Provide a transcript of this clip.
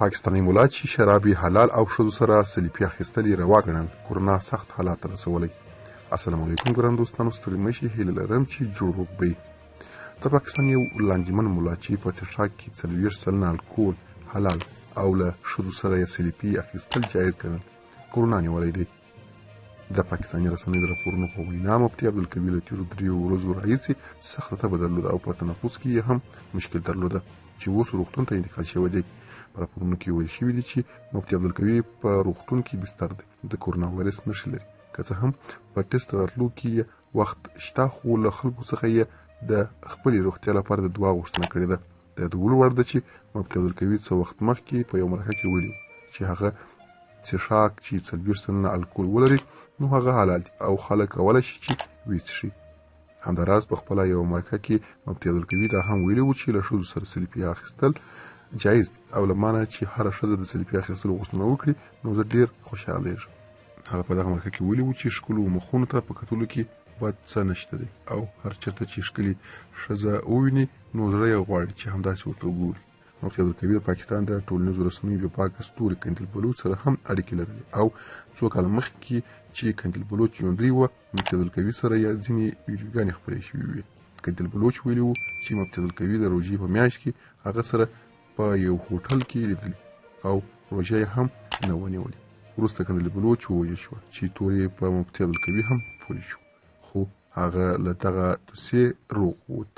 پاکستاني مولا چې شرابي حلال او ښځو سره سلفي اخیستل یې روا ګڼل کرونا سخت حالات ته رسولی. السلام علیکم ګران دوستانو، ستړي مه شئ، هیله لرم چې جوړ روغ به یې. د پاکستان یو لانجمن مولا چې په څښاک کې 40 سلنه الکول حلال او له ښځو سره یې سلفي اخیستل جایز ګڼل کرونا نیولی دی. د پاکستاني رسنیو د راپورونو په وینا مفتي عبدالکبیر له تېرو 3 ورځو راهیسې سخته تبه درلوده او په تنفس کې یې هم مشکل درلوده چې اوس روغتون ته انتقال شوی دی. په راپورونو کې ویل شوي دي چې مفتي عبدالکبیر په روغتون کې بستر دی، د کورونا وایرس نښې لري. که څه هم په ټیسټ راتلو کې وخت شته، خو له خلکو څخه یې د خپلې روغتیا لپاره د دعا غوښتنه کړې ده. د یادولو وړ ده چې مفتي عبدالکبیر څه وخت مخکې په یو مرکه کې ویلي چې هغه څښاک چې 40 سلنه الکول ولري نو هغه حلال دي او خلک کولی شي چې ویې څښي. همداراز په خپله یوه مرکه کې مفتي عبدالکبیر دا هم ویلي و چې له ښځو سره سلفي اخیستل جایز دي او له مانه چې هره ښځه د سلفي اخیستلو غوښتنه وکړي نو زه ډېر خوشحالیږم. هغه په دغه مرکه کې ویلي و چې ښکلو مخونو ته په کتلو کې بد څه نشته دی او هر چېرته چې ښکلې ښځه وویني نو زړه یې غواړي چې همداسې ورته وګوري. مفتي عبدالکبیر پاکستان د ټولنیزو رسنیو بې پاکه ستوري قندیل بلوچ سره هم اړیکې لرلې او څو کاله مخکې چې قندیل بلوچ ژوندی وه، مفتي عبدالکبیر سره یې ځینې ویډیوګانې خپرې شوې وې. قندیل بلوچ ویلي و چې مفتي عبدالکبیر د روژې په میاشت کې هغه سره په یو هوټل کې لیدلي او روژه یې هم نه ونیولې. وروسته قندیل بلوچ وویل شوه چې تورې په مفتي عبدالکبیر هم پورې شو، خو هغه له دغه دوسیې روغ ووت.